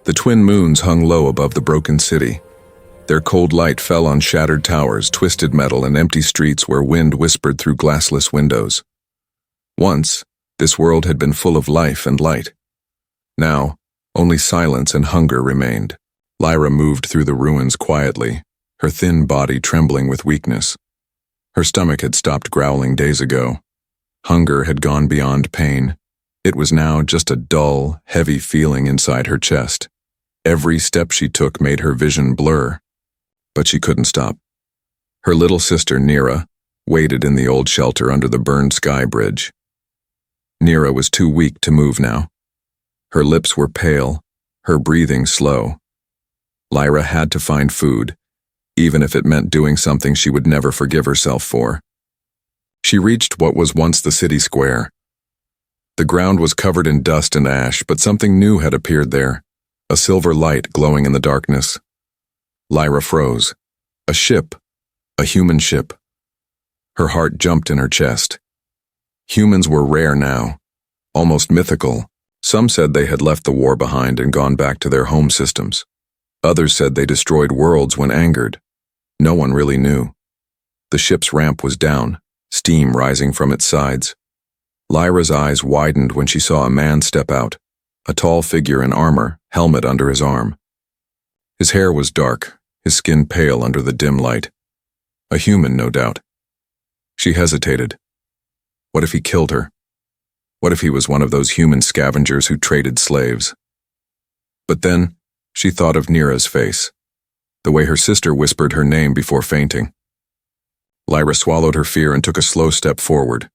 The twin moons hung low above the broken city. Their cold light fell on shattered towers, twisted metal, and empty streets where wind whispered through glassless windows. Once, this world had been full of life and light. Now, only silence and hunger remained. Lyra moved through the ruins quietly, her thin body trembling with weakness. Her stomach had stopped growling days ago. Hunger had gone beyond pain. It was now just a dull, heavy feeling inside her chest. Every step she took made her vision blur. But she couldn't stop. Her little sister, Nira, waited in the old shelter under the burned sky bridge. Nira was too weak to move now. Her lips were pale, her breathing slow. Lyra had to find food, even if it meant doing something she would never forgive herself for. She reached what was once the city square. The ground was covered in dust and ash, but something new had appeared there, a silver light glowing in the darkness. Lyra froze. A ship. A human ship. Her heart jumped in her chest. Humans were rare now, almost mythical. Some said they had left the war behind and gone back to their home systems. Others said they destroyed worlds when angered. No one really knew. The ship's ramp was down, steam rising from its sides. Lyra's eyes widened when she saw a man step out, a tall figure in armor, helmet under his arm. His hair was dark, his skin pale under the dim light. A human, no doubt. She hesitated. What if he killed her? What if he was one of those human scavengers who traded slaves? But then, she thought of Nira's face, the way her sister whispered her name before fainting. Lyra swallowed her fear and took a slow step forward.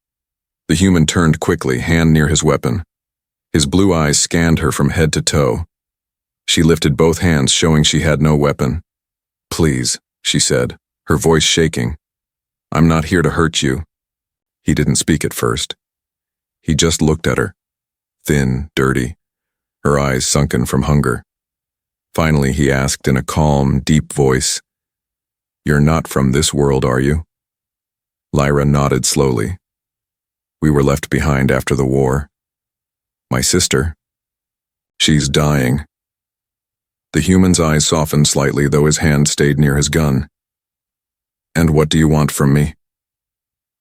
The human turned quickly, hand near his weapon. His blue eyes scanned her from head to toe. She lifted both hands, showing she had no weapon. "Please," she said, her voice shaking. "I'm not here to hurt you." He didn't speak at first. He just looked at her, thin, dirty, her eyes sunken from hunger. Finally, he asked in a calm, deep voice, "You're not from this world, are you?" Lyra nodded slowly. "We were left behind after the war. My sister. She's dying." The human's eyes softened slightly, though his hand stayed near his gun. "And what do you want from me?"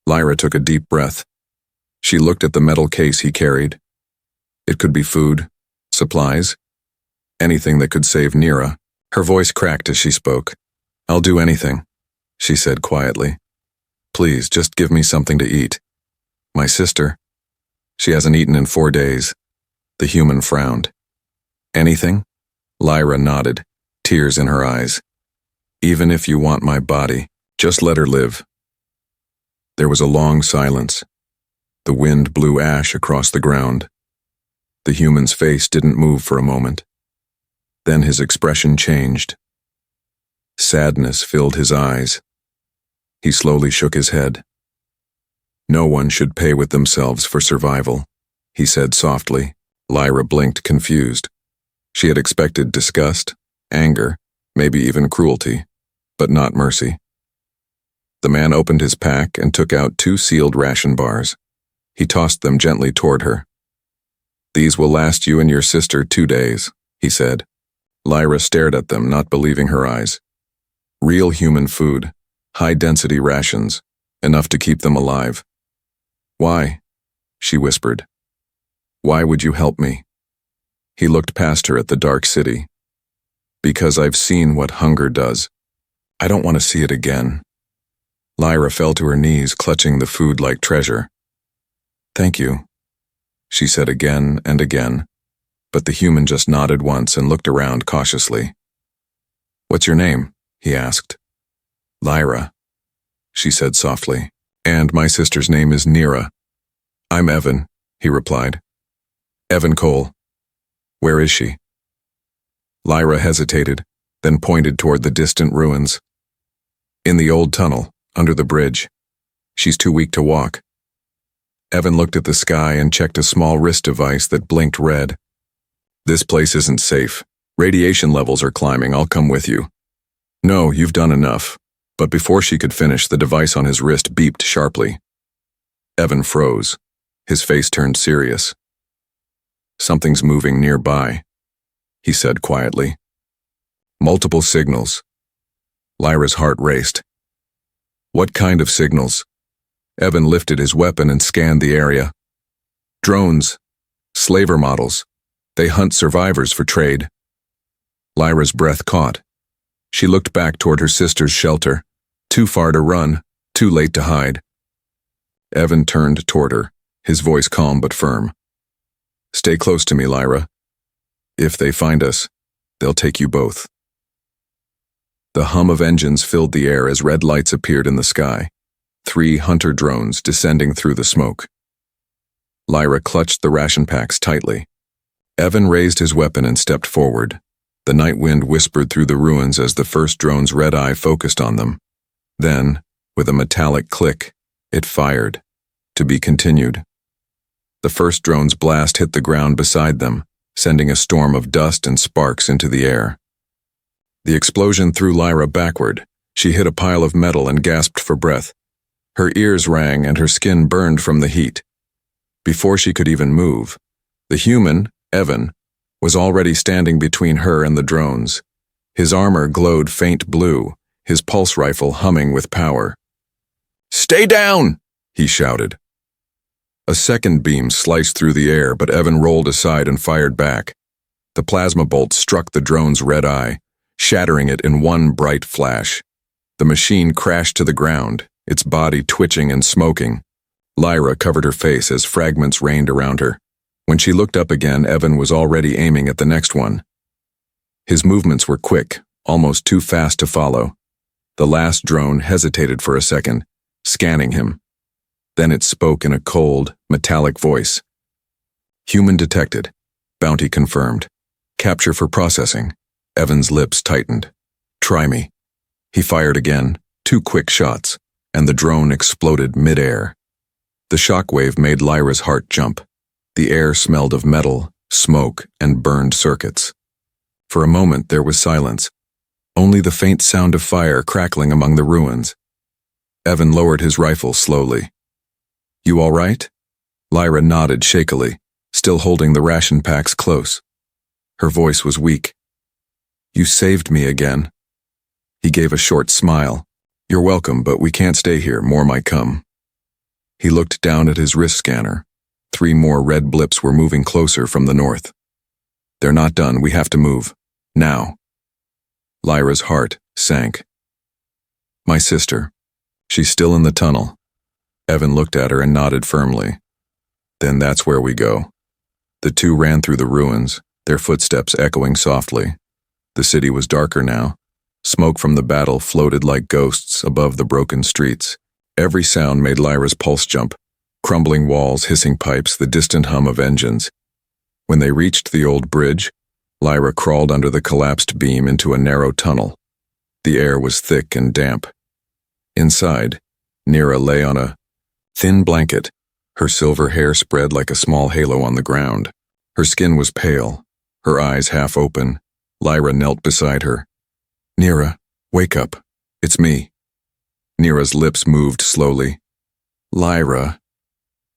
Lyra took a deep breath. She looked at the metal case he carried. It could be food, supplies, anything that could save Nira. Her voice cracked as she spoke. "I'll do anything," she said quietly. "Please, just give me something to eat. My sister, she hasn't eaten in 4 days." The human frowned. "Anything?" Lyra nodded, tears in her eyes. "Even if you want my body, just let her live." There was a long silence. The wind blew ash across the ground. The human's face didn't move for a moment. Then his expression changed. Sadness filled his eyes. He slowly shook his head. "No one should pay with themselves for survival," he said softly. Lyra blinked, confused. She had expected disgust, anger, maybe even cruelty, but not mercy. The man opened his pack and took out 2 sealed ration bars. He tossed them gently toward her. "These will last you and your sister 2 days, he said. Lyra stared at them, not believing her eyes. Real human food, high-density rations, enough to keep them alive. "Why?" she whispered. "Why would you help me?" He looked past her at the dark city. "Because I've seen what hunger does. I don't want to see it again." Lyra fell to her knees, clutching the food like treasure. "Thank you," she said again and again, but the human just nodded once and looked around cautiously. "What's your name?" he asked. "Lyra," she said softly. "And my sister's name is Nira." "I'm Evan," he replied. "Evan Cole. Where is she?" Lyra hesitated, then pointed toward the distant ruins. "In the old tunnel, under the bridge. She's too weak to walk." Evan looked at the sky and checked a small wrist device that blinked red. "This place isn't safe. Radiation levels are climbing. I'll come with you." "No, you've done enough." But before she could finish, the device on his wrist beeped sharply. Evan froze. His face turned serious. "Something's moving nearby." he said quietly. Multiple signals. Lyra's heart raced. What kind of signals? Evan lifted his weapon and scanned the area. Drones. Slaver models. They hunt survivors for trade. Lyra's breath caught. She looked back toward her sister's shelter. Too far to run, too late to hide. Evan turned toward her, his voice calm but firm. Stay close to me, Lyra. If they find us, they'll take you both. The hum of engines filled the air as red lights appeared in the sky. 3 hunter drones descending through the smoke. Lyra clutched the ration packs tightly. Evan raised his weapon and stepped forward. The night wind whispered through the ruins as the first drone's red eye focused on them. Then, with a metallic click, it fired. To be continued. The first drone's blast hit the ground beside them, sending a storm of dust and sparks into the air. The explosion threw Lyra backward. She hit a pile of metal and gasped for breath. Her ears rang and her skin burned from the heat. Before she could even move, the human, Evan, was already standing between her and the drones. His armor glowed faint blue, his pulse rifle humming with power. "Stay down!" he shouted. A second beam sliced through the air, but Evan rolled aside and fired back. The plasma bolt struck the drone's red eye, shattering it in one bright flash. The machine crashed to the ground, its body twitching and smoking. Lyra covered her face as fragments rained around her. When she looked up again, Evan was already aiming at the next one. His movements were quick, almost too fast to follow. The last drone hesitated for a second, scanning him. Then it spoke in a cold, metallic voice. Human detected. Bounty confirmed. Capture for processing. Evan's lips tightened. Try me. He fired again, 2 quick shots, and the drone exploded mid-air. The shockwave made Lyra's heart jump. The air smelled of metal, smoke, and burned circuits. For a moment there was silence, only the faint sound of fire crackling among the ruins. Evan lowered his rifle slowly. You all right? Lyra nodded shakily, still holding the ration packs close. Her voice was weak. You saved me again. He gave a short smile. You're welcome, but we can't stay here, more might come. He looked down at his wrist scanner. 3 more red blips were moving closer from the north. They're not done, we have to move. Now. Lyra's heart sank. My sister. She's still in the tunnel. Evan looked at her and nodded firmly. Then that's where we go. The 2 ran through the ruins, their footsteps echoing softly. The city was darker now. Smoke from the battle floated like ghosts above the broken streets. Every sound made Lyra's pulse jump. Crumbling walls, hissing pipes, the distant hum of engines. When they reached the old bridge, Lyra crawled under the collapsed beam into a narrow tunnel. The air was thick and damp. Inside, Nira lay on a thin blanket, her silver hair spread like a small halo on the ground. Her skin was pale, her eyes half open. Lyra knelt beside her. Nira, wake up. It's me. Nira's lips moved slowly. Lyra.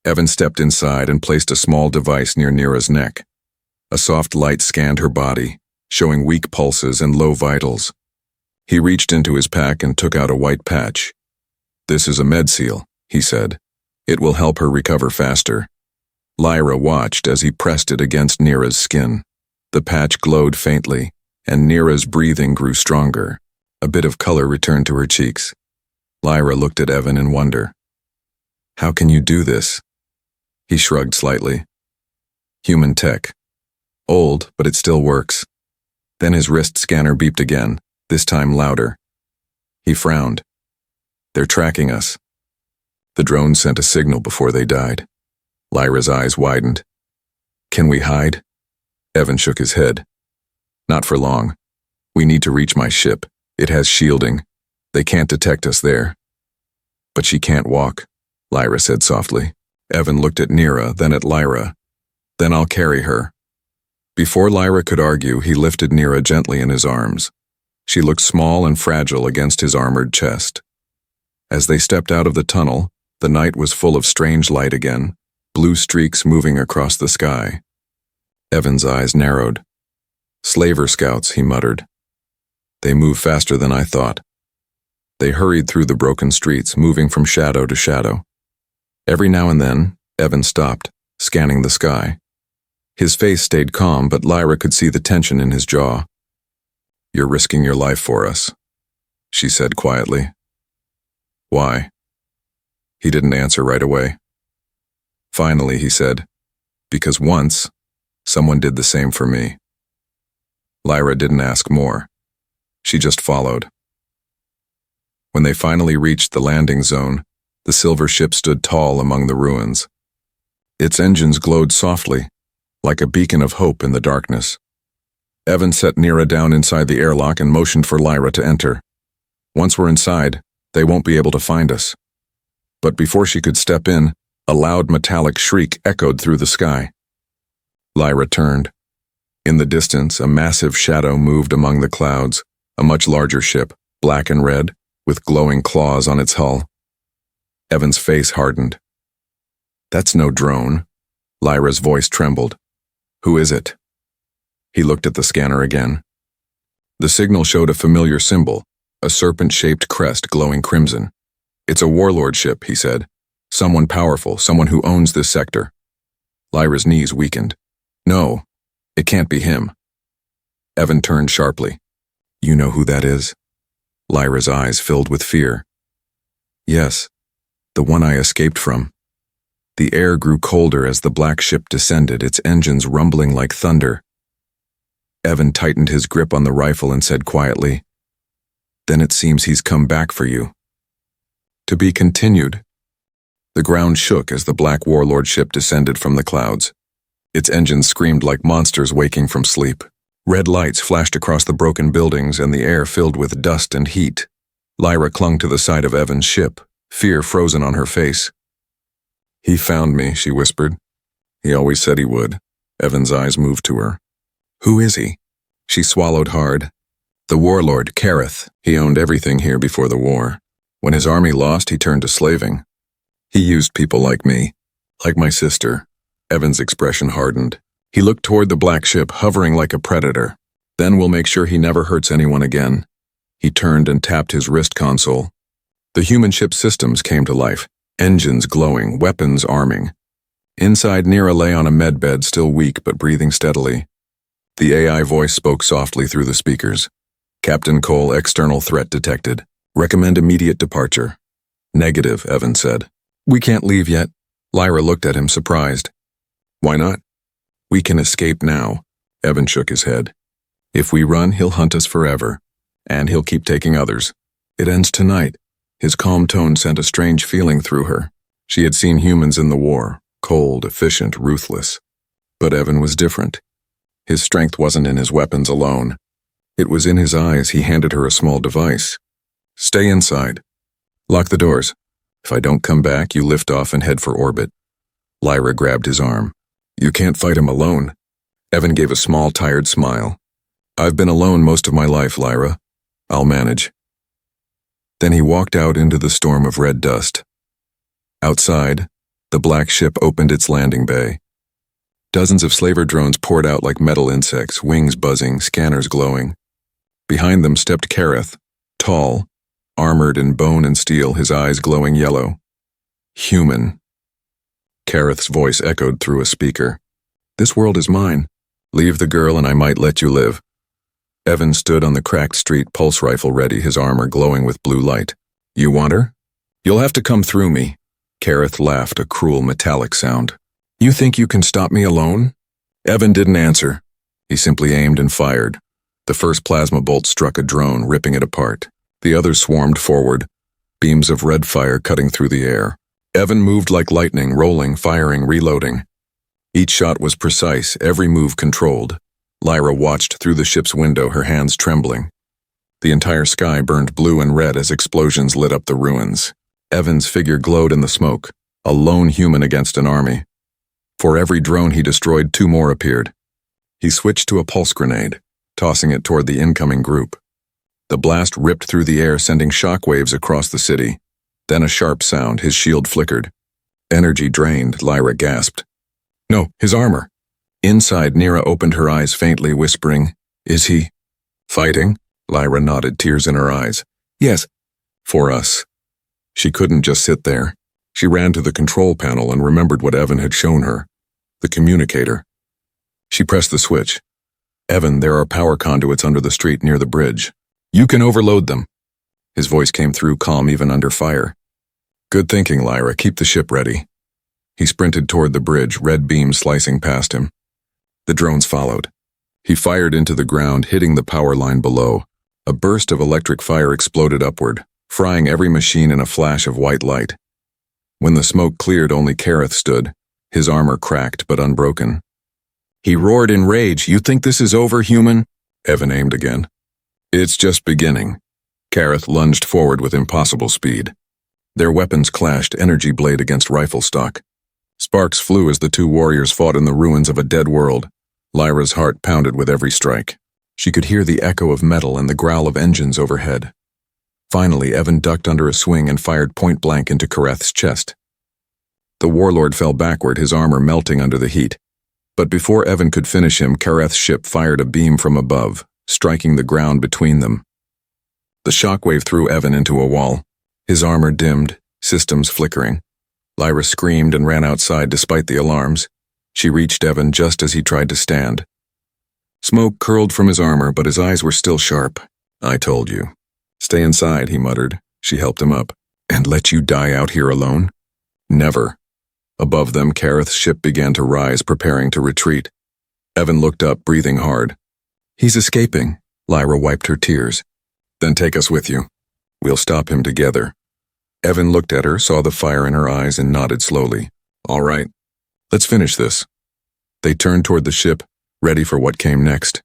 Evan stepped inside and placed a small device near Nira's neck. A soft light scanned her body, showing weak pulses and low vitals. He reached into his pack and took out a white patch. This is a med seal, he said. It will help her recover faster. Lyra watched as he pressed it against Nira's skin. The patch glowed faintly, and Nira's breathing grew stronger. A bit of color returned to her cheeks. Lyra looked at Evan in wonder. How can you do this? He shrugged slightly. Human tech. Old, but it still works. Then his wrist scanner beeped again, this time louder. He frowned. They're tracking us. The drone sent a signal before they died. Lyra's eyes widened. Can we hide? Evan shook his head. Not for long. We need to reach my ship. It has shielding. They can't detect us there. But she can't walk, Lyra said softly. Evan looked at Nira, then at Lyra. Then I'll carry her. Before Lyra could argue, he lifted Nira gently in his arms. She looked small and fragile against his armored chest. As they stepped out of the tunnel, the night was full of strange light again, blue streaks moving across the sky. Evan's eyes narrowed. Slaver scouts, he muttered. They move faster than I thought. They hurried through the broken streets, moving from shadow to shadow. Every now and then, Evan stopped, scanning the sky. His face stayed calm, but Lyra could see the tension in his jaw. "You're risking your life for us," she said quietly. "Why?" He didn't answer right away. Finally, he said, "Because once, someone did the same for me." Lyra didn't ask more. She just followed. When they finally reached the landing zone, the silver ship stood tall among the ruins. Its engines glowed softly, like a beacon of hope in the darkness. Evan set Nira down inside the airlock and motioned for Lyra to enter. "Once we're inside, they won't be able to find us." But before she could step in, a loud metallic shriek echoed through the sky. Lyra turned. In the distance, a massive shadow moved among the clouds, a much larger ship, black and red, with glowing claws on its hull. Evan's face hardened. "That's no drone." Lyra's voice trembled. "Who is it?" He looked at the scanner again. The signal showed a familiar symbol, a serpent-shaped crest glowing crimson. "It's a warlord ship," he said. "Someone powerful, someone who owns this sector." Lyra's knees weakened. "No, it can't be him." Evan turned sharply. "You know who that is?" Lyra's eyes filled with fear. "Yes, the one I escaped from." The air grew colder as the black ship descended, its engines rumbling like thunder. Evan tightened his grip on the rifle and said quietly, "Then it seems he's come back for you." To be continued. The ground shook as the black warlord ship descended from the clouds. Its engines screamed like monsters waking from sleep. Red lights flashed across the broken buildings and the air filled with dust and heat. Lyra clung to the side of Evan's ship, fear frozen on her face. "He found me," she whispered. "He always said he would." Evan's eyes moved to her. "Who is he?" She swallowed hard. "The warlord, Kareth. He owned everything here before the war. When his army lost, he turned to slaving. He used people like me, like my sister." Evan's expression hardened. He looked toward the black ship, hovering like a predator. "Then we'll make sure he never hurts anyone again." He turned and tapped his wrist console. The human ship systems came to life, engines glowing, weapons arming. Inside, Nira lay on a medbed, still weak but breathing steadily. The AI voice spoke softly through the speakers. "Captain Cole, external threat detected. Recommend immediate departure." "Negative," Evan said. "We can't leave yet." Lyra looked at him, surprised. "Why not?" "We can escape now." Evan shook his head. "If we run, he'll hunt us forever. And he'll keep taking others. It ends tonight." His calm tone sent a strange feeling through her. She had seen humans in the war, cold, efficient, ruthless. But Evan was different. His strength wasn't in his weapons alone. It was in his eyes. He handed her a small device. "Stay inside. Lock the doors. If I don't come back, you lift off and head for orbit." Lyra grabbed his arm. "You can't fight him alone." Evan gave a small, tired smile. "I've been alone most of my life, Lyra. I'll manage." Then he walked out into the storm of red dust. Outside, the black ship opened its landing bay. Dozens of slaver drones poured out like metal insects, wings buzzing, scanners glowing. Behind them stepped Kareth, tall, armored in bone and steel, his eyes glowing yellow. "Human." Kareth's voice echoed through a speaker. "This world is mine. Leave the girl and I might let you live." Evan stood on the cracked street, pulse rifle ready, his armor glowing with blue light. "You want her?" "You'll have to come through me." Kareth laughed, a cruel metallic sound. "You think you can stop me alone?" Evan didn't answer. He simply aimed and fired. The first plasma bolt struck a drone, ripping it apart. The others swarmed forward, beams of red fire cutting through the air. Evan moved like lightning, rolling, firing, reloading. Each shot was precise, every move controlled. Lyra watched through the ship's window, her hands trembling. The entire sky burned blue and red as explosions lit up the ruins. Evan's figure glowed in the smoke, a lone human against an army. For every drone he destroyed, two more appeared. He switched to a pulse grenade, tossing it toward the incoming group. The blast ripped through the air, sending shockwaves across the city. Then a sharp sound, his shield flickered. Energy drained, Lyra gasped. "No, his armor." Inside, Nira opened her eyes faintly, whispering, Is he fighting? Lyra nodded, tears in her eyes. Yes, for us. She couldn't just sit there. She ran to the control panel and remembered what Evan had shown her. The communicator. She pressed the switch. Evan, there are power conduits under the street near the bridge. You can overload them. His voice came through, calm even under fire. Good thinking, Lyra. Keep the ship ready. He sprinted toward the bridge, red beams slicing past him. The drones followed. He fired into the ground, hitting the power line below. A burst of electric fire exploded upward, frying every machine in a flash of white light. When the smoke cleared, only Kareth stood, his armor cracked but unbroken. He roared in rage. You think this is over, human? Evan aimed again. It's just beginning. Kareth lunged forward with impossible speed. Their weapons clashed, energy blade against rifle stock. Sparks flew as the two warriors fought in the ruins of a dead world. Lyra's heart pounded with every strike. She could hear the echo of metal and the growl of engines overhead. Finally, Evan ducked under a swing and fired point-blank into Kareth's chest. The warlord fell backward, his armor melting under the heat. But before Evan could finish him, Kareth's ship fired a beam from above, striking the ground between them. The shockwave threw Evan into a wall. His armor dimmed, systems flickering. Lyra screamed and ran outside despite the alarms. She reached Evan just as he tried to stand. Smoke curled from his armor, but his eyes were still sharp. I told you. Stay inside, he muttered. She helped him up. And let you die out here alone? Never. Above them, Kareth's ship began to rise, preparing to retreat. Evan looked up, breathing hard. He's escaping. Lyra wiped her tears. Then take us with you. We'll stop him together. Evan looked at her, saw the fire in her eyes, and nodded slowly. All right. Let's finish this. They turned toward the ship, ready for what came next.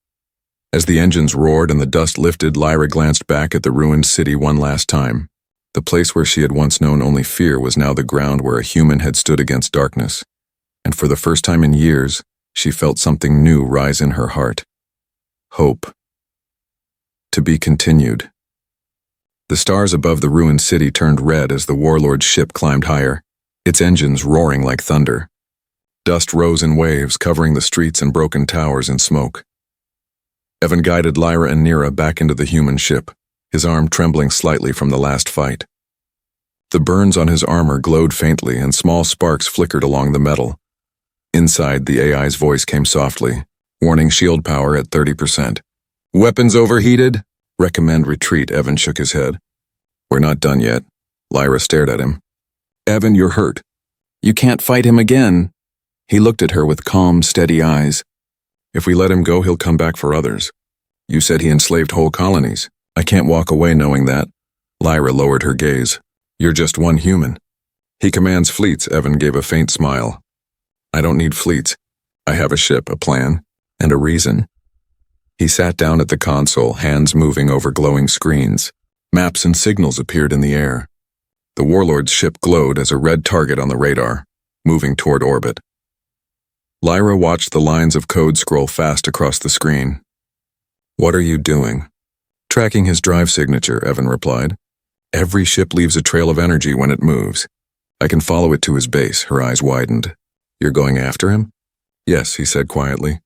As the engines roared and the dust lifted, Lyra glanced back at the ruined city one last time. The place where she had once known only fear was now the ground where a human had stood against darkness. And for the first time in years, she felt something new rise in her heart. Hope. To be continued. The stars above the ruined city turned red as the warlord's ship climbed higher, its engines roaring like thunder. Dust rose in waves, covering the streets and broken towers in smoke. Evan guided Lyra and Nira back into the human ship, his arm trembling slightly from the last fight. The burns on his armor glowed faintly, and small sparks flickered along the metal. Inside, the AI's voice came softly, warning shield power at 30%. Weapons overheated? Recommend retreat, Evan shook his head. We're not done yet. Lyra stared at him. Evan, you're hurt. You can't fight him again. He looked at her with calm, steady eyes. If we let him go, he'll come back for others. You said he enslaved whole colonies. I can't walk away knowing that. Lyra lowered her gaze. You're just one human. He commands fleets, Evan gave a faint smile. I don't need fleets. I have a ship, a plan, and a reason. He sat down at the console, hands moving over glowing screens. Maps and signals appeared in the air. The warlord's ship glowed as a red target on the radar, moving toward orbit. Lyra watched the lines of code scroll fast across the screen. What are you doing? Tracking his drive signature, Evan replied. Every ship leaves a trail of energy when it moves. I can follow it to his base, her eyes widened. You're going after him? Yes, he said quietly.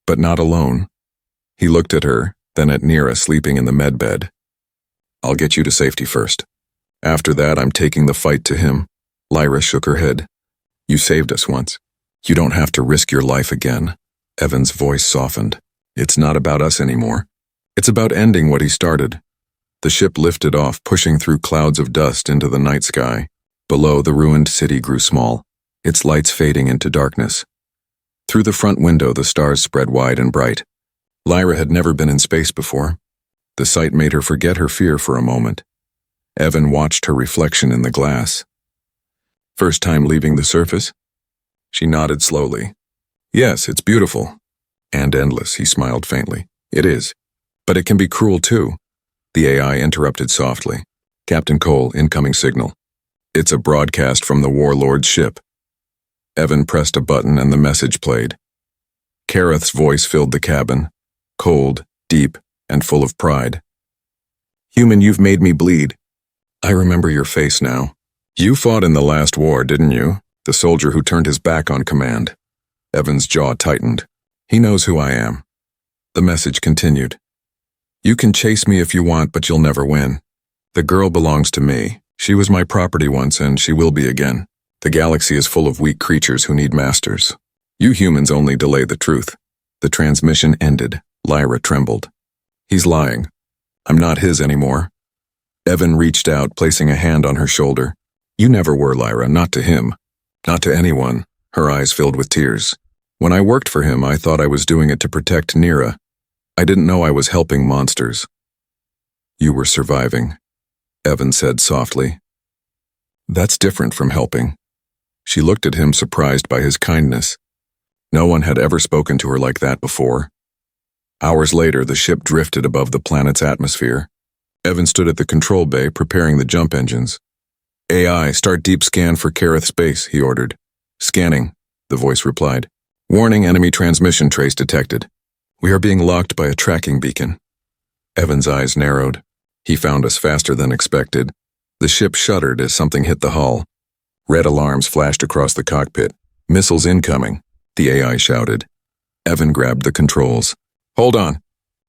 But not alone. He looked at her, then at Nira sleeping in the medbed. I'll get you to safety first. After that, I'm taking the fight to him. Lyra shook her head. You saved us once. You don't have to risk your life again. Evan's voice softened. It's not about us anymore. It's about ending what he started. The ship lifted off, pushing through clouds of dust into the night sky. Below, the ruined city grew small, its lights fading into darkness. Through the front window, the stars spread wide and bright. Lyra had never been in space before. The sight made her forget her fear for a moment. Evan watched her reflection in the glass. First time leaving the surface? She nodded slowly. Yes, it's beautiful. And endless, he smiled faintly. It is. But it can be cruel too. The AI interrupted softly. Captain Cole, incoming signal. It's a broadcast from the warlord's ship. Evan pressed a button and the message played. Kareth's voice filled the cabin, cold, deep, and full of pride. Human, you've made me bleed. I remember your face now. You fought in the last war, didn't you? The soldier who turned his back on command. Evan's jaw tightened. He knows who I am. The message continued. You can chase me if you want, but you'll never win. The girl belongs to me. She was my property once, and she will be again. The galaxy is full of weak creatures who need masters. You humans only delay the truth. The transmission ended. Lyra trembled. He's lying. I'm not his anymore. Evan reached out, placing a hand on her shoulder. You never were, Lyra, not to him. Not to anyone. Her eyes filled with tears. When I worked for him, I thought I was doing it to protect Nira. I didn't know I was helping monsters. You were surviving, Evan said softly. That's different from helping. She looked at him, surprised by his kindness. No one had ever spoken to her like that before. Hours later, the ship drifted above the planet's atmosphere. Evan stood at the control bay, preparing the jump engines. AI, start deep scan for Kareth space, he ordered. Scanning, the voice replied. Warning, enemy transmission trace detected. We are being locked by a tracking beacon. Evan's eyes narrowed. He found us faster than expected. The ship shuddered as something hit the hull. Red alarms flashed across the cockpit. Missiles incoming, the AI shouted. Evan grabbed the controls. Hold on.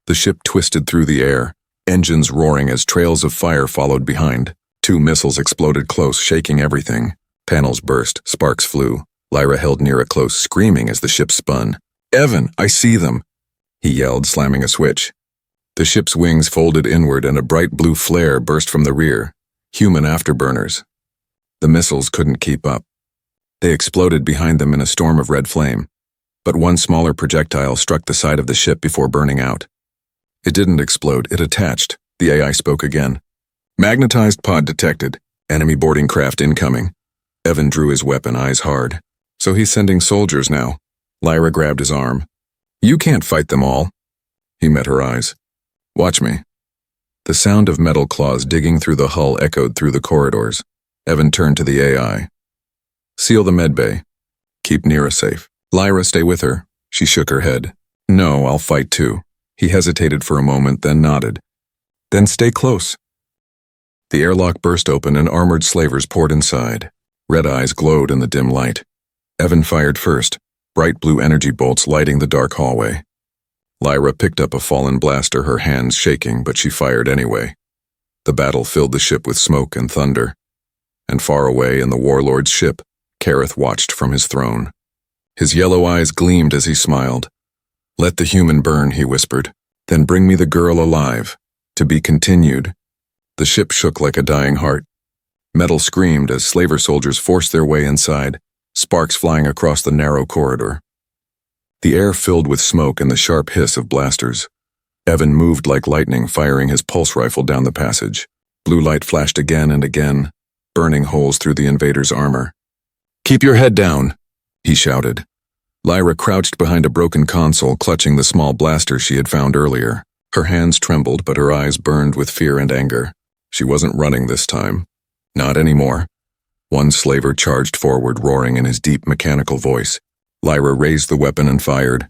The ship twisted through the air, engines roaring as trails of fire followed behind. 2 missiles exploded close, shaking everything. Panels burst, sparks flew. Lyra held Nira close, screaming as the ship spun. Evan, I see them, he yelled, slamming a switch. The ship's wings folded inward and a bright blue flare burst from the rear. Human afterburners. The missiles couldn't keep up. They exploded behind them in a storm of red flame, but one smaller projectile struck the side of the ship before burning out. It didn't explode, it attached, the AI spoke again. Magnetized pod detected. Enemy boarding craft incoming. Evan drew his weapon, eyes hard. So he's sending soldiers now. Lyra grabbed his arm. You can't fight them all. He met her eyes. Watch me. The sound of metal claws digging through the hull echoed through the corridors. Evan turned to the AI. Seal the medbay. Keep Nira safe. Lyra, stay with her. She shook her head. No, I'll fight too. He hesitated for a moment, then nodded. Then stay close. The airlock burst open and armored slavers poured inside. Red eyes glowed in the dim light. Evan fired first, bright blue energy bolts lighting the dark hallway. Lyra picked up a fallen blaster, her hands shaking, but she fired anyway. The battle filled the ship with smoke and thunder. And far away in the warlord's ship, Kareth watched from his throne. His yellow eyes gleamed as he smiled. Let the human burn, he whispered. Then bring me the girl alive. To be continued. The ship shook like a dying heart. Metal screamed as slaver soldiers forced their way inside, sparks flying across the narrow corridor. The air filled with smoke and the sharp hiss of blasters. Evan moved like lightning, firing his pulse rifle down the passage. Blue light flashed again and again, burning holes through the invader's armor. Keep your head down, he shouted. Lyra crouched behind a broken console, clutching the small blaster she had found earlier. Her hands trembled, but her eyes burned with fear and anger. She wasn't running this time. Not anymore. One slaver charged forward, roaring in his deep mechanical voice. Lyra raised the weapon and fired.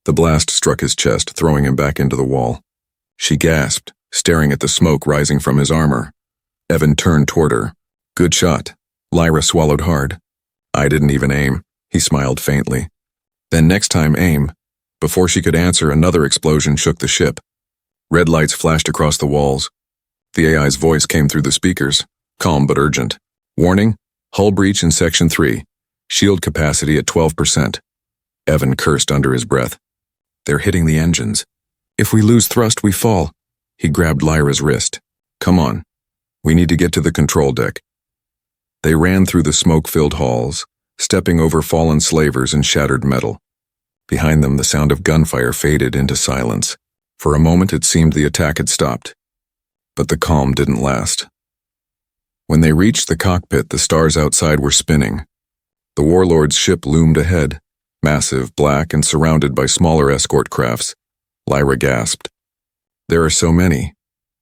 The blast struck his chest, throwing him back into the wall. She gasped, staring at the smoke rising from his armor. Evan turned toward her. Good shot. Lyra swallowed hard. I didn't even aim, he smiled faintly. Then next time aim. Before she could answer, another explosion shook the ship. Red lights flashed across the walls. The AI's voice came through the speakers, calm but urgent. Warning, hull breach in Section 3. Shield capacity at 12%. Evan cursed under his breath. They're hitting the engines. If we lose thrust, we fall. He grabbed Lyra's wrist. Come on. We need to get to the control deck. They ran through the smoke-filled halls, stepping over fallen slavers and shattered metal. Behind them, the sound of gunfire faded into silence. For a moment, it seemed the attack had stopped. But the calm didn't last. When they reached the cockpit, the stars outside were spinning. The warlord's ship loomed ahead, massive, black, and surrounded by smaller escort crafts. Lyra gasped. There are so many.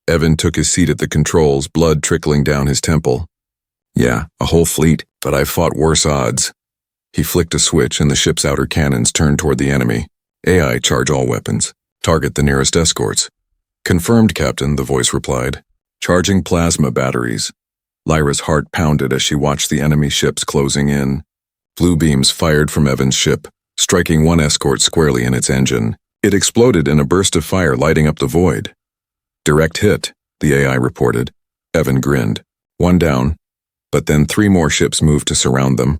Evan took his seat at the controls, blood trickling down his temple. Yeah, a whole fleet, but I've fought worse odds. He flicked a switch and the ship's outer cannons turned toward the enemy. AI, charge all weapons. Target the nearest escorts. Confirmed, Captain, the voice replied. Charging plasma batteries. Lyra's heart pounded as she watched the enemy ships closing in. Blue beams fired from Evan's ship, striking one escort squarely in its engine. It exploded in a burst of fire, lighting up the void. Direct hit, the AI reported. Evan grinned. One down. But then 3 more ships moved to surround them.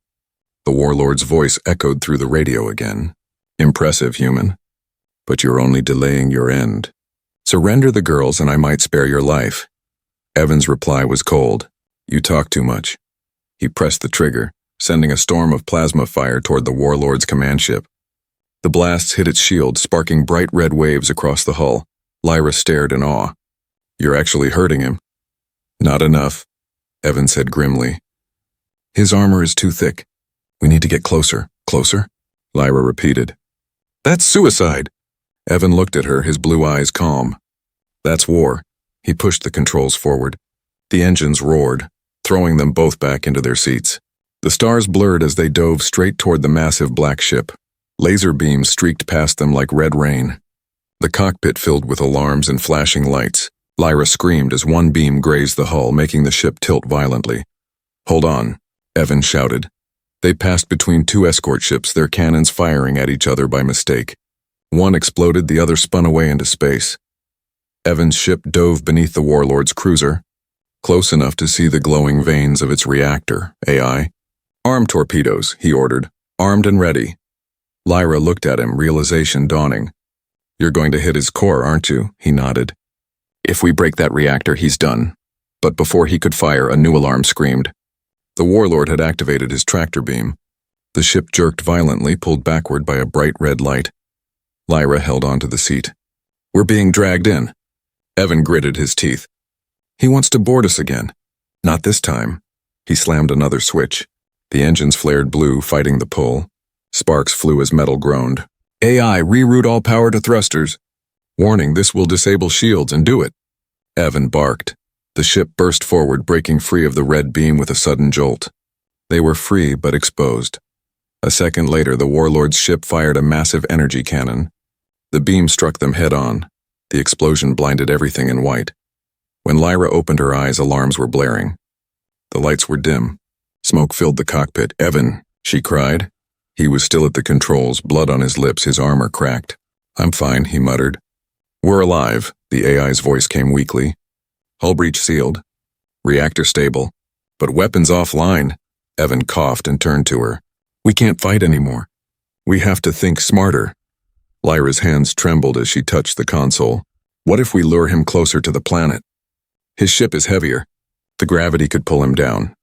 The warlord's voice echoed through the radio again. Impressive, human. But you're only delaying your end. Surrender the girls and I might spare your life. Evan's reply was cold. You talk too much. He pressed the trigger, sending a storm of plasma fire toward the warlord's command ship. The blasts hit its shield, sparking bright red waves across the hull. Lyra stared in awe. You're actually hurting him. Not enough, Evan said grimly. His armor is too thick. We need to get closer. Closer? Lyra repeated. That's suicide. Evan looked at her, his blue eyes calm. That's war. He pushed the controls forward. The engines roared, throwing them both back into their seats. The stars blurred as they dove straight toward the massive black ship. Laser beams streaked past them like red rain. The cockpit filled with alarms and flashing lights. Lyra screamed as one beam grazed the hull, making the ship tilt violently. Hold on, Evan shouted. They passed between 2 escort ships, their cannons firing at each other by mistake. One exploded, the other spun away into space. Evan's ship dove beneath the warlord's cruiser, close enough to see the glowing vanes of its reactor, AI. Arm torpedoes, he ordered. Armed and ready. Lyra looked at him, realization dawning. You're going to hit his core, aren't you? He nodded. If we break that reactor, he's done. But before he could fire, a new alarm screamed. The warlord had activated his tractor beam. The ship jerked violently, pulled backward by a bright red light. Lyra held onto the seat. We're being dragged in. Evan gritted his teeth. He wants to board us again. Not this time. He slammed another switch. The engines flared blue, fighting the pull. Sparks flew as metal groaned. AI, reroute all power to thrusters. Warning, this will disable shields, and do it. Evan barked. The ship burst forward, breaking free of the red beam with a sudden jolt. They were free but exposed. A second later, the warlord's ship fired a massive energy cannon. The beam struck them head-on. The explosion blinded everything in white. When Lyra opened her eyes, alarms were blaring. The lights were dim. Smoke filled the cockpit. Evan, she cried. He was still at the controls, blood on his lips, his armor cracked. I'm fine, he muttered. We're alive, the AI's voice came weakly. Hull breach sealed. Reactor stable. But weapons offline. Evan coughed and turned to her. We can't fight anymore. We have to think smarter. Lyra's hands trembled as she touched the console. What if we lure him closer to the planet? His ship is heavier. The gravity could pull him down.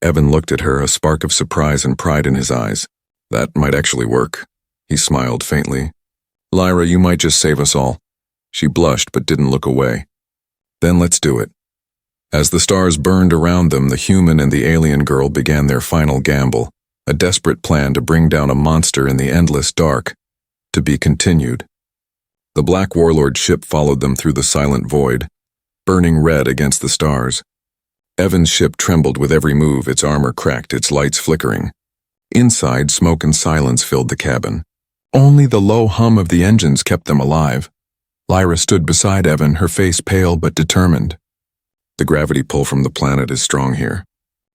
Evan looked at her, a spark of surprise and pride in his eyes. That might actually work. He smiled faintly. Lyra, you might just save us all. She blushed but didn't look away. Then let's do it. As the stars burned around them, the human and the alien girl began their final gamble, a desperate plan to bring down a monster in the endless dark. To be continued. The black warlord ship followed them through the silent void, burning red against the stars. Evan's ship trembled with every move, its armor cracked, its lights flickering. Inside, smoke and silence filled the cabin. Only the low hum of the engines kept them alive. Lyra stood beside Evan, her face pale but determined. The gravity pull from the planet is strong here.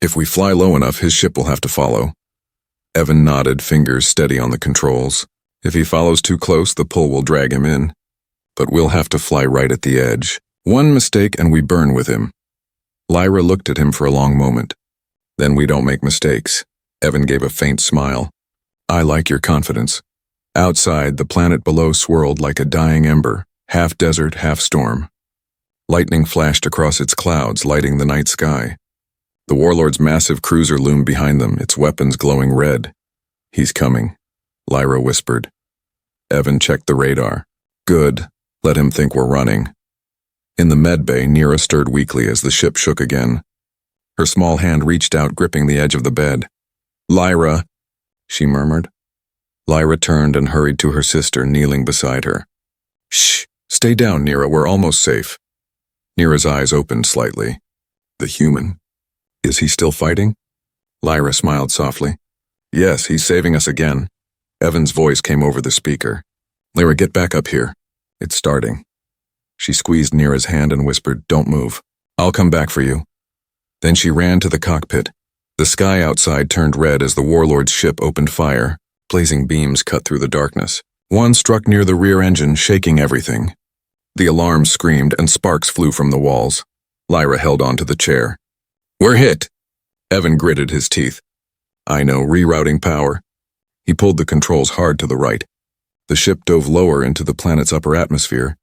If we fly low enough, his ship will have to follow. Evan nodded, fingers steady on the controls. If he follows too close, the pull will drag him in. But we'll have to fly right at the edge. One mistake and we burn with him. Lyra looked at him for a long moment. Then we don't make mistakes. Evan gave a faint smile. I like your confidence. Outside, the planet below swirled like a dying ember, half desert, half storm. Lightning flashed across its clouds, lighting the night sky. The warlord's massive cruiser loomed behind them, its weapons glowing red. He's coming, Lyra whispered. Evan checked the radar. Good. Let him think we're running. In the medbay, Neera stirred weakly as the ship shook again. Her small hand reached out, gripping the edge of the bed. Lyra, she murmured. Lyra turned and hurried to her sister, kneeling beside her. Shh, stay down, Neera, we're almost safe. Neera's eyes opened slightly. The human. Is he still fighting? Lyra smiled softly. Yes, he's saving us again. Evan's voice came over the speaker. Lyra, get back up here. It's starting. She squeezed Neera's hand and whispered, Don't move. I'll come back for you. Then she ran to the cockpit. The sky outside turned red as the warlord's ship opened fire. Blazing beams cut through the darkness. One struck near the rear engine, shaking everything. The alarm screamed and sparks flew from the walls. Lyra held onto the chair. "We're hit." Evan gritted his teeth. "I know, rerouting power." He pulled the controls hard to the right. The ship dove lower into the planet's upper atmosphere,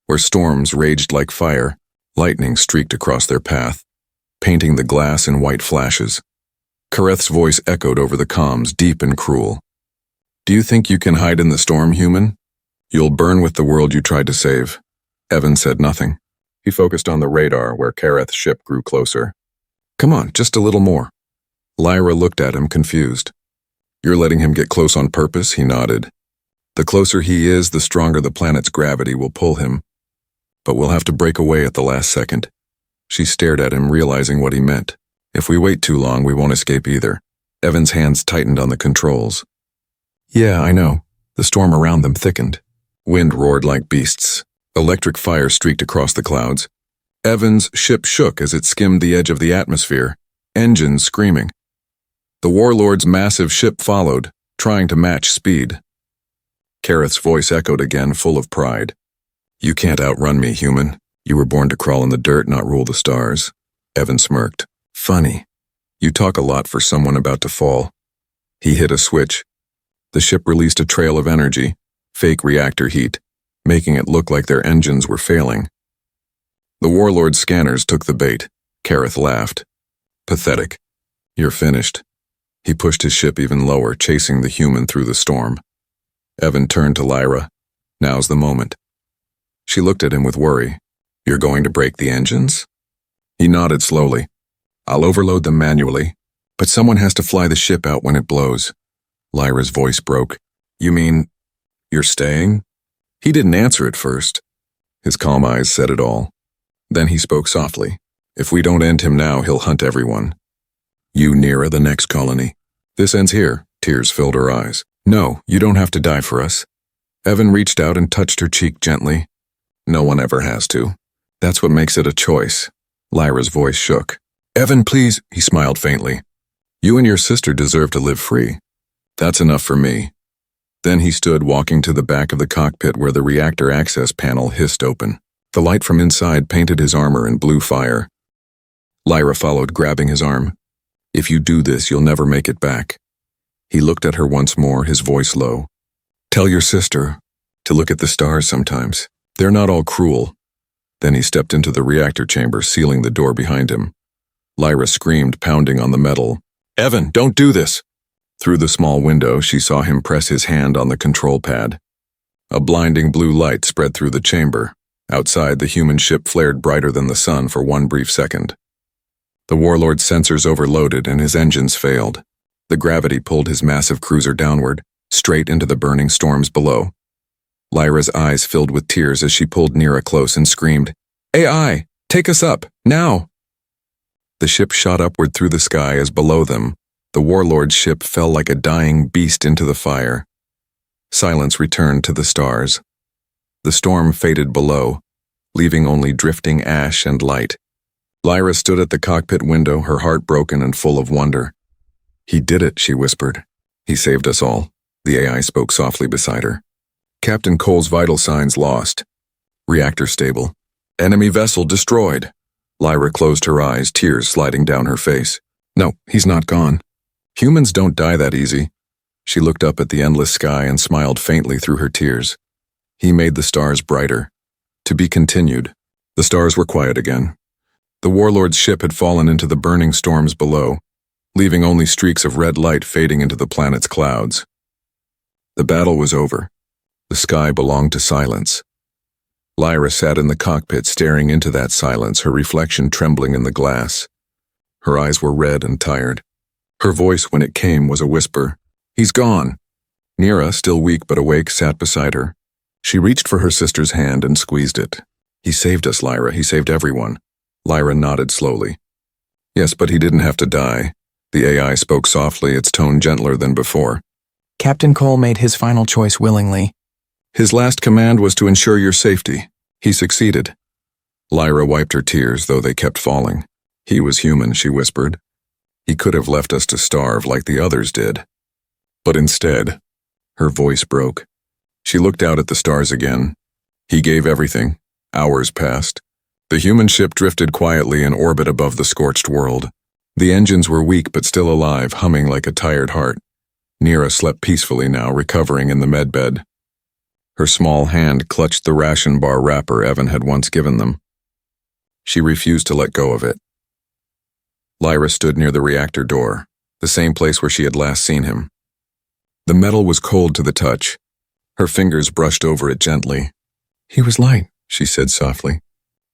where storms raged like fire. Lightning streaked across their path, painting the glass in white flashes. Kareth's voice echoed over the comms, deep and cruel. "Do you think you can hide in the storm, human? You'll burn with the world you tried to save." Evan said nothing. He focused on the radar where Kareth's ship grew closer. "Come on, just a little more." Lyra looked at him, confused. "You're letting him get close on purpose?" He nodded. "The closer he is, the stronger the planet's gravity will pull him. But we'll have to break away at the last second." She stared at him, realizing what he meant. "If we wait too long, we won't escape either." Evan's hands tightened on the controls. "Yeah, I know." The storm around them thickened. Wind roared like beasts. Electric fire streaked across the clouds. Evan's ship shook as it skimmed the edge of the atmosphere, engines screaming. The warlord's massive ship followed, trying to match speed. Kareth's voice echoed again, full of pride. "You can't outrun me, human. You were born to crawl in the dirt, not rule the stars." Evan smirked. "Funny. You talk a lot for someone about to fall." He hit a switch. The ship released a trail of energy, fake reactor heat, making it look like their engines were failing. The warlord's scanners took the bait. Kareth laughed. "Pathetic. You're finished." He pushed his ship even lower, chasing the human through the storm. Evan turned to Lyra. "Now's the moment." She looked at him with worry. "You're going to break the engines?" He nodded slowly. "I'll overload them manually, but someone has to fly the ship out when it blows." Lyra's voice broke. "You mean, you're staying?" He didn't answer at first. His calm eyes said it all. Then he spoke softly. "If we don't end him now, he'll hunt everyone. You nearer the next colony. This ends here." Tears filled her eyes. "No, you don't have to die for us." Evan reached out and touched her cheek gently. "No one ever has to. That's what makes it a choice." Lyra's voice shook. "Evan, please," he smiled faintly. "You and your sister deserve to live free. That's enough for me." Then he stood, walking to the back of the cockpit where the reactor access panel hissed open. The light from inside painted his armor in blue fire. Lyra followed, grabbing his arm. "If you do this, you'll never make it back." He looked at her once more, his voice low. "Tell your sister to look at the stars sometimes. They're not all cruel." Then he stepped into the reactor chamber, sealing the door behind him. Lyra screamed, pounding on the metal. "Evan, don't do this!" Through the small window, she saw him press his hand on the control pad. A blinding blue light spread through the chamber. Outside, the human ship flared brighter than the sun for one brief second. The warlord's sensors overloaded and his engines failed. The gravity pulled his massive cruiser downward, straight into the burning storms below. Lyra's eyes filled with tears as she pulled Nira close and screamed, "AI, take us up, now!" The ship shot upward through the sky as below them, the warlord's ship fell like a dying beast into the fire. Silence returned to the stars. The storm faded below, leaving only drifting ash and light. Lyra stood at the cockpit window, her heart broken and full of wonder. "He did it," she whispered. "He saved us all." The AI spoke softly beside her. "Captain Cole's vital signs lost. Reactor stable. Enemy vessel destroyed." Lyra closed her eyes, tears sliding down her face. "No, he's not gone. Humans don't die that easy." She looked up at the endless sky and smiled faintly through her tears. "He made the stars brighter. To be continued." The stars were quiet again. The warlord's ship had fallen into the burning storms below, leaving only streaks of red light fading into the planet's clouds. The battle was over. The sky belonged to silence. Lyra sat in the cockpit, staring into that silence, her reflection trembling in the glass. Her eyes were red and tired. Her voice, when it came, was a whisper. "He's gone." Nira, still weak but awake, sat beside her. She reached for her sister's hand and squeezed it. "He saved us, Lyra. He saved everyone." Lyra nodded slowly. "Yes, but he didn't have to die." The AI spoke softly, its tone gentler than before. "Captain Cole made his final choice willingly." "His last command was to ensure your safety. He succeeded." Lyra wiped her tears, though they kept falling. "He was human," she whispered. "He could have left us to starve like the others did. But instead," her voice broke, She looked out at the stars again. He gave everything. Hours passed. The human ship drifted quietly in orbit above the scorched world. The engines were weak but still alive, humming like a tired heart. Neera slept peacefully now, recovering in the medbed. Her small hand clutched the ration bar wrapper Evan had once given them. She refused to let go of it. Lyra stood near the reactor door, the same place where she had last seen him. The metal was cold to the touch. Her fingers brushed over it gently. "He was light," she said softly.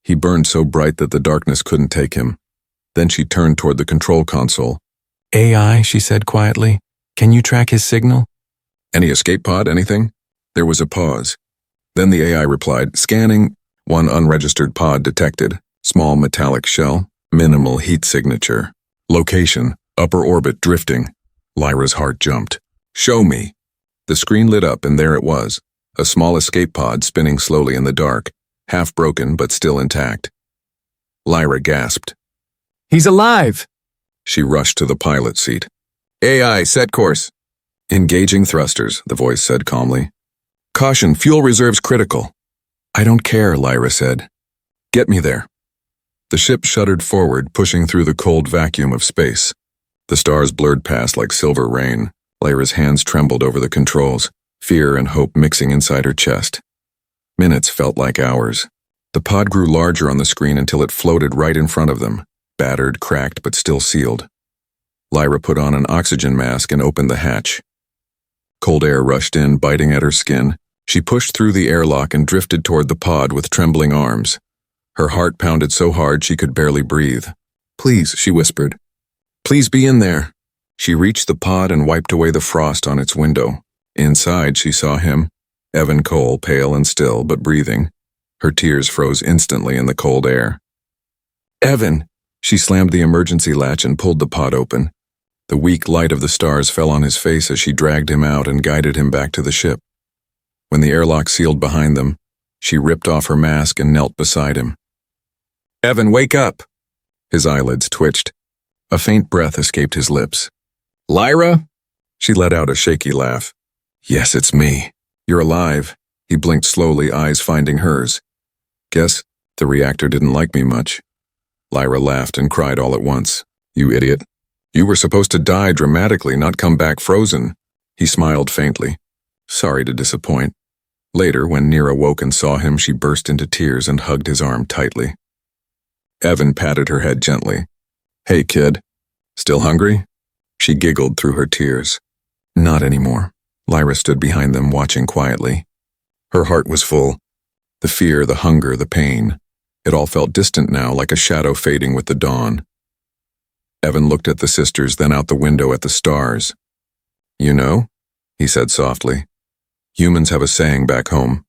He burned so bright that the darkness couldn't take him. Then she turned toward the control console. "AI," she said quietly. "Can you track his signal?" "Any escape pod, anything?" There was a pause. Then the AI replied, "Scanning." One unregistered pod detected. Small metallic shell, minimal heat signature. Location, upper orbit drifting. Lyra's heart jumped. "Show me." The screen lit up and there it was, a small escape pod spinning slowly in the dark, half broken but still intact. Lyra gasped. "He's alive!" She rushed to the pilot seat. "AI, set course." "Engaging thrusters," the voice said calmly. "Caution, fuel reserves critical." "I don't care," Lyra said. "Get me there." The ship shuddered forward, pushing through the cold vacuum of space. The stars blurred past like silver rain. Lyra's hands trembled over the controls, fear and hope mixing inside her chest. Minutes felt like hours. The pod grew larger on the screen until it floated right in front of them, battered, cracked, but still sealed. Lyra put on an oxygen mask and opened the hatch. Cold air rushed in, biting at her skin. She pushed through the airlock and drifted toward the pod with trembling arms. Her heart pounded so hard she could barely breathe. "Please," she whispered. "Please be in there." She reached the pod and wiped away the frost on its window. Inside, she saw him, Evan Cole, pale and still, but breathing. Her tears froze instantly in the cold air. "Evan!" She slammed the emergency latch and pulled the pod open. The weak light of the stars fell on his face as she dragged him out and guided him back to the ship. When the airlock sealed behind them, she ripped off her mask and knelt beside him. "Evan, wake up!" His eyelids twitched. A faint breath escaped his lips. "Lyra?" She let out a shaky laugh. "Yes, it's me. You're alive." He blinked slowly, eyes finding hers. "Guess the reactor didn't like me much." Lyra laughed and cried all at once. "You idiot. You were supposed to die dramatically, not come back frozen." He smiled faintly. "Sorry to disappoint." Later, when Neera woke and saw him, she burst into tears and hugged his arm tightly. Evan patted her head gently. "Hey, kid. Still hungry?" She giggled through her tears. "Not anymore." Lyra stood behind them, watching quietly. Her heart was full. The fear, the hunger, the pain. It all felt distant now, like a shadow fading with the dawn. Evan looked at the sisters, then out the window at the stars. "You know," he said softly, "humans have a saying back home.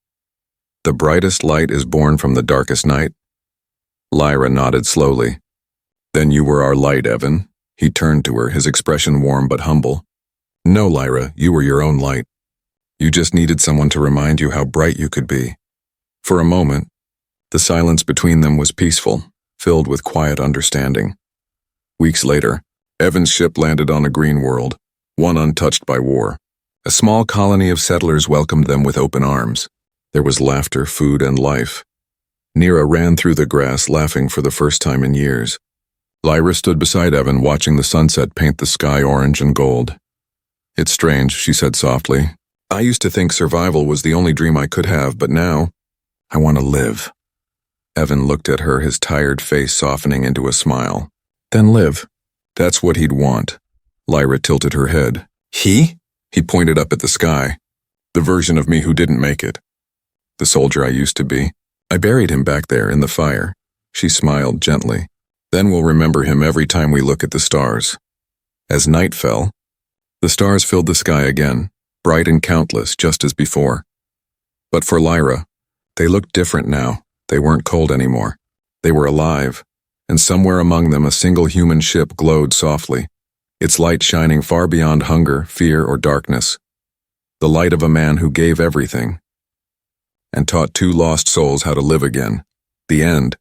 The brightest light is born from the darkest night." Lyra nodded slowly. "Then you were our light, Evan." He turned to her, his expression warm but humble. "No, Lyra, you were your own light. You just needed someone to remind you how bright you could be." For a moment, the silence between them was peaceful, filled with quiet understanding. Weeks later, Evan's ship landed on a green world, one untouched by war. A small colony of settlers welcomed them with open arms. There was laughter, food, and life. Neera ran through the grass, laughing for the first time in years. Lyra stood beside Evan, watching the sunset paint the sky orange and gold. "It's strange," she said softly. "I used to think survival was the only dream I could have, but now, I want to live." Evan looked at her, his tired face softening into a smile. "Then live." That's what he'd want. Lyra tilted her head. "He?" He pointed up at the sky. "The version of me who didn't make it. The soldier I used to be. I buried him back there in the fire." She smiled gently. "Then we'll remember him every time we look at the stars." As night fell, the stars filled the sky again, bright and countless, just as before. But for Lyra, they looked different now. They weren't cold anymore. They were alive, and somewhere among them a single human ship glowed softly, its light shining far beyond hunger, fear, or darkness. The light of a man who gave everything and taught two lost souls how to live again. The end.